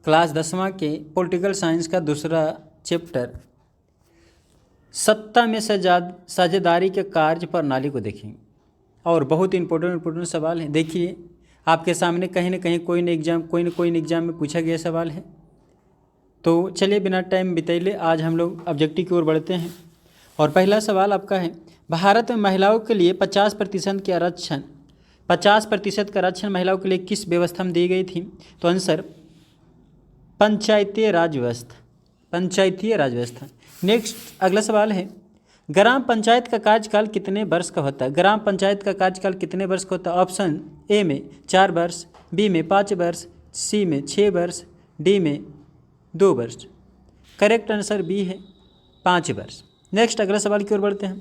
Class 10वां के political science का दूसरा चैप्टर सत्ता में साझेदारी के कार्य प्रणाली को देखेंगे और बहुत इंपॉर्टेंट सवाल है। देखिए आपके सामने कहीं ना कहीं कोई न कोई एग्जाम में पूछा गया सवाल है। तो चलिए बिना टाइम बिताइले आज हम लोग ऑब्जेक्टिव की ओर बढ़ते हैं। और पहला सवाल आपका है, भारत में महिलाओं के लिए 50% का आरक्षण महिलाओं के लिए किस व्यवस्था में दी गई थी? तो आंसर पंचायतीय राज व्यवस्था। नेक्स्ट अगला सवाल है, ग्राम पंचायत का कार्यकाल कितने वर्ष का होता है? ग्राम पंचायत का कार्यकाल कितने वर्ष का होता है? ऑप्शन ए में 4 वर्ष, बी में 5 वर्ष, सी में 6 वर्ष, डी में 2 वर्ष। करेक्ट आंसर बी है 5 वर्ष। नेक्स्ट अगला सवाल की ओर बढ़ते हैं,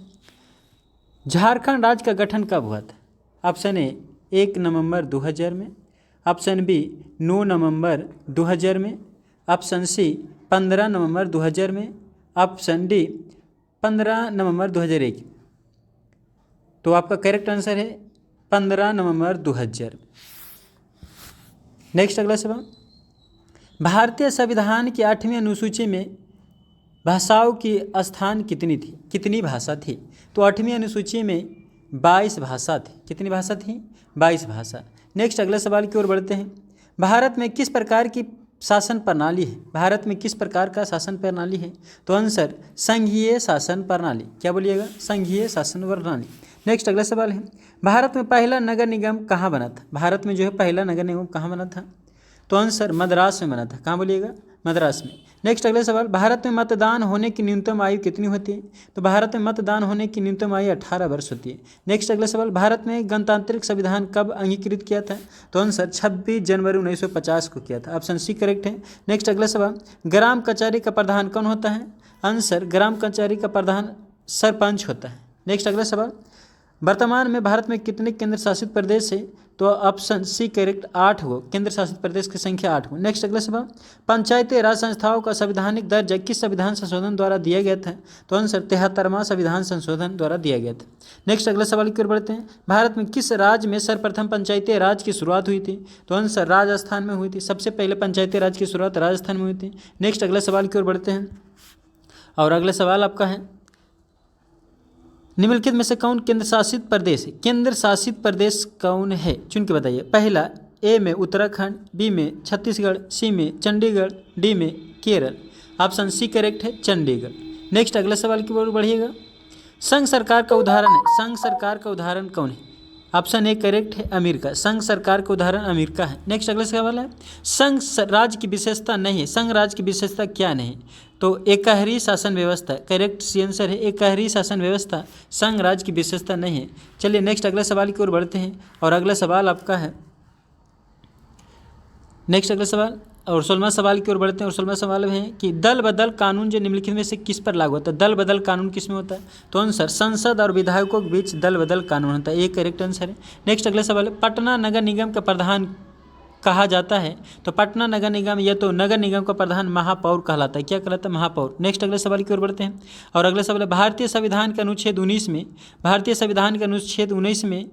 झारखंड राज्य का गठन कब हुआ था? ऑप्शन ए 1 नवंबर 2000 में, ऑप्शन बी 9 नवंबर 2000 में, ऑप्शन सी 15 नवंबर 2000 में, ऑप्शन डी 15 नवंबर 2001। तो आपका करेक्ट आंसर है 15 नवंबर 2000। नेक्स्ट अगला सवाल, भारतीय संविधान की 8वीं अनुसूची में भाषाओं की स्थान कितनी भाषा थी? तो 8वीं अनुसूची में 22 भाषा थी। कितनी भाषा थी? 22 भाषा। नेक्स्ट अगला सवाल की ओर बढ़ते हैं, भारत में किस प्रकार की शासन प्रणाली है? भारत में किस प्रकार का शासन प्रणाली है? तो आंसर संघीय शासन प्रणाली। क्या बोलिएगा? संघीय शासन प्रणाली। नेक्स्ट अगला सवाल है, भारत में पहला नगर निगम कहाँ बना था? भारत में जो है पहला नगर निगम कहाँ बना था? तो आंसर मद्रास में बना था। कहाँ बोलिएगा? मद्रास में। नेक्स्ट अगला सवाल, भारत में मतदान होने की न्यूनतम आयु कितनी होती है? तो भारत में मतदान होने की न्यूनतम आयु 18 वर्ष होती है। नेक्स्ट अगला सवाल, भारत में गणतांत्रिक संविधान कब अंगीकृत किया था? तो आंसर 26 जनवरी 1950 को किया था। ऑप्शन सी करेक्ट है। नेक्स्ट अगला सवाल, ग्राम कचहरी का प्रधान कौन होता है? आंसर ग्राम कचहरी का प्रधान सरपंच होता है। नेक्स्ट अगला सवाल, वर्तमान में भारत में कितने केंद्र शासित प्रदेश है? तो ऑप्शन सी करेक्ट 8 हो। केंद्र शासित प्रदेश की संख्या 8 हो। नेक्स्ट अगला सवाल, पंचायती राज संस्थाओं का संवैधानिक दर्जा किस संविधान संशोधन द्वारा दिया गया था? तो आंसर 73वां संविधान संशोधन द्वारा दिया गया था। नेक्स्ट अगला सवाल की ओर बढ़ते हैं, भारत में किस राज्य में सर्वप्रथम पंचायती राज की शुरुआत हुई थी? तो आंसर राजस्थान में हुई थी। सबसे पहले पंचायती राज की शुरुआत राजस्थान में हुई थी। नेक्स्ट अगला सवाल की ओर बढ़ते हैं और अगला सवाल आपका है, निम्नलिखित में से कौन केंद्र शासित प्रदेश है? केंद्र शासित प्रदेश कौन है? चुन के बताइए। पहला ए में उत्तराखंड, बी में छत्तीसगढ़, सी में चंडीगढ़, डी में केरल। ऑप्शन सी करेक्ट है चंडीगढ़। नेक्स्ट अगला सवाल की ओर बढ़िएगा, संघ सरकार का उदाहरण कौन है? ऑप्शन ए करेक्ट है अमेरिका। संघ सरकार का उदाहरण अमेरिका है। नेक्स्ट अगला सवाल है, संघ राज्य की विशेषता नहीं है। संघ राज्य की विशेषता क्या नहीं? तो एकहरी शासन व्यवस्था। करेक्ट सी आंसर है एकहरी शासन व्यवस्था संघ राज्य की विशेषता नहीं है। चलिए नेक्स्ट अगला सवाल की ओर बढ़ते हैं और अगला सवाल आपका है, नेक्स्ट अगला सवाल और 16वां सवाल की ओर बढ़ते हैं। और 16वां सवाल है कि दल बदल कानून जो निम्नलिखित में से किस पर लागू होता है? दल बदल कानून किस में होता है? तो आंसर संसद और विधायकों के बीच दल बदल कानून होता है। ये करेक्ट आंसर है। नेक्स्ट अगला सवाल है, पटना नगर निगम का प्रधान कहा जाता है? तो पटना नगर निगम या तो नगर निगम का प्रधान महापौर कहलाता है। क्या कहलाता है? महापौर। नेक्स्ट अगले सवाल की ओर बढ़ते हैं और अगला सवाल है, भारतीय संविधान के अनुच्छेद 19 में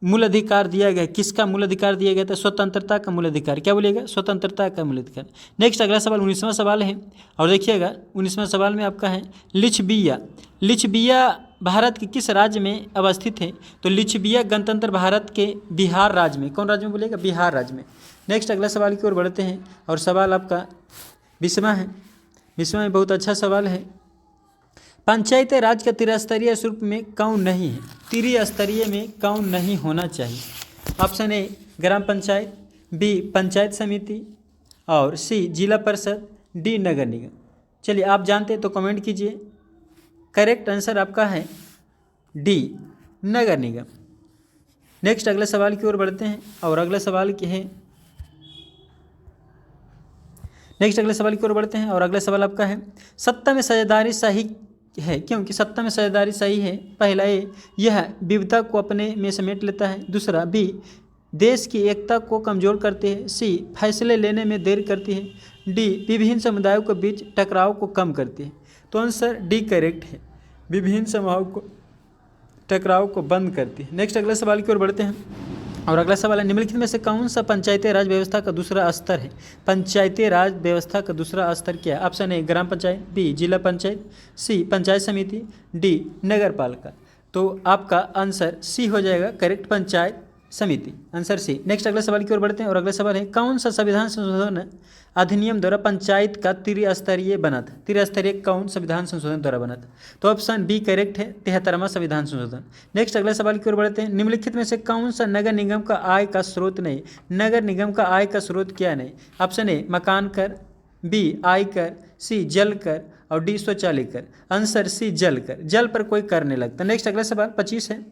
मूल अधिकार दिया गया। किसका मूल अधिकार दिया गया था? स्वतंत्रता का मूल अधिकार। क्या बोलिएगा? स्वतंत्रता का मूल अधिकार। नेक्स्ट अगला सवाल 19वां सवाल है और देखिएगा 19वां सवाल में आपका है, लिच्छविया भारत के किस राज्य में अवस्थित है? तो लिच्छविया गणतंत्र भारत के बिहार राज्य में। कौन राज्य में बोलिएगा? बिहार राज्य में। नेक्स्ट अगला सवाल की ओर बढ़ते हैं और सवाल आपका 20वां है। 20वां में बहुत अच्छा सवाल है, पंचायती राज का त्रिस्तरीय स्वरूप में कौन नहीं है? त्रिस्तरीय में कौन नहीं होना चाहिए? ऑप्शन ए ग्राम पंचायत, बी पंचायत समिति और सी जिला परिषद, डी नगर निगम। चलिए आप जानते हैं तो कमेंट कीजिए। करेक्ट आंसर आपका है डी नगर निगम। नेक्स्ट अगले सवाल की ओर बढ़ते हैं और अगला सवाल क्या है, नेक्स्ट अगले सवाल की ओर बढ़ते हैं और अगला सवाल आपका है, सत्ता में साझेदारी सही है क्योंकि सत्ता में साझेदारी सही है। पहला ए यह विविधता को अपने में समेट लेता है। दूसरा बी देश की एकता को कमजोर करती है। सी फैसले लेने में देर करती है। डी विभिन्न समुदायों के बीच टकराव को कम करती है। तो आंसर डी करेक्ट है, विभिन्न समूहों को टकराव को बंद करती है। नेक्स्ट अगले सवाल की ओर बढ़ते हैं और अगला सवाल है, निम्नलिखित में से कौन सा पंचायती राज व्यवस्था का दूसरा स्तर है? पंचायती राज व्यवस्था का दूसरा स्तर क्या है? ऑप्शन ए ग्राम पंचायत, बी जिला पंचायत, सी पंचायत समिति, डी नगर पालिका। तो आपका आंसर सी हो जाएगा करेक्ट, पंचायत समिति, आंसर सी। नेक्स्ट अगले सवाल की ओर बढ़ते हैं और अगला सवाल है, कौन सा संविधान संशोधन अधिनियम द्वारा पंचायत का त्रिस्तरीय बना था? त्रिस्तरीय कौन संविधान संशोधन द्वारा बना था? तो ऑप्शन बी करेक्ट है, 73वां संविधान संशोधन। नेक्स्ट अगले सवाल की ओर बढ़ते हैं, निम्नलिखित में से कौन सा नगर निगम का आय का स्रोत नहीं? नगर निगम का आय का स्रोत क्या नहीं? ऑप्शन ए मकान कर, बी आयकर, सी जल कर और डी शौचालय कर। आंसर सी जल कर, जल पर कोई कर नहीं लगता। नेक्स्ट अगला सवाल 25 है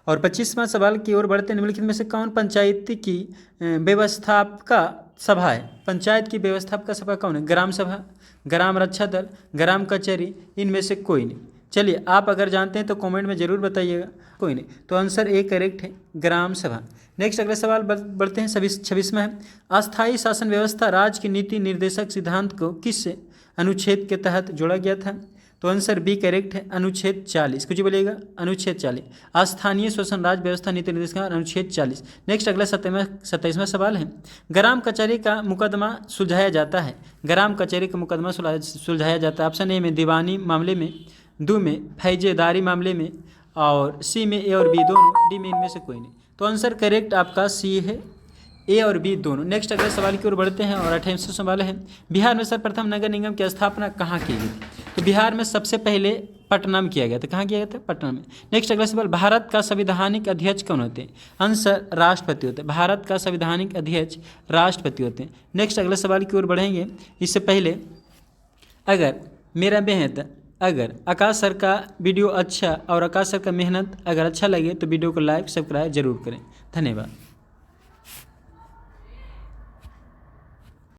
और 25वां सवाल की ओर बढ़ते हैं, निम्नलिखित में से कौन पंचायती की व्यवस्थापका सभा है? पंचायत की व्यवस्थापका सभा कौन है? ग्राम सभा, ग्राम रक्षा दल, ग्राम कचहरी, इनमें से कोई नहीं। चलिए आप अगर जानते हैं तो कमेंट में ज़रूर बताइएगा। कोई नहीं, तो आंसर ए करेक्ट है, ग्राम सभा। नेक्स्ट अगले सवाल बढ़ते हैं, 26वां है, अस्थायी शासन व्यवस्था राज्य की नीति निर्देशक सिद्धांत को किस अनुच्छेद के तहत जोड़ा गया था? तो आंसर बी करेक्ट है, अनुच्छेद 40। कुछ बोलिएगा, अनुच्छेद 40 स्थानीय शासन राज्य व्यवस्था नीति निर्देशक अनुच्छेद 40। नेक्स्ट अगला 27वां सवाल है, ग्राम कचहरी का मुकदमा सुलझाया जाता है? ग्राम कचहरी का मुकदमा सुलझाया जाता है ऑप्शन ए में दीवानी मामले में, दो में फौजदारी मामले में और सी में ए और बी दोनों, डी में इनमें से कोई नहीं। तो आंसर करेक्ट आपका सी है, ए और बी दोनों। नेक्स्ट अगले सवाल की ओर बढ़ते हैं और 28वां सवाल है, बिहार में सर्वप्रथम नगर निगम की स्थापना कहाँ की गई? तो बिहार में सबसे पहले पटना में किया गया था। कहाँ किया गया था? पटना में। नेक्स्ट अगला सवाल, भारत का संवैधानिक अध्यक्ष कौन होते हैं? आंसर राष्ट्रपति होते हैं। भारत का संवैधानिक अध्यक्ष राष्ट्रपति होते हैं। नेक्स्ट अगले सवाल की ओर बढ़ेंगे, इससे पहले अगर मेरा बेहद अगर आकाश सर का वीडियो अच्छा और आकाश सर का मेहनत अगर अच्छा लगे तो वीडियो को लाइक सब्सक्राइब जरूर करें। धन्यवाद।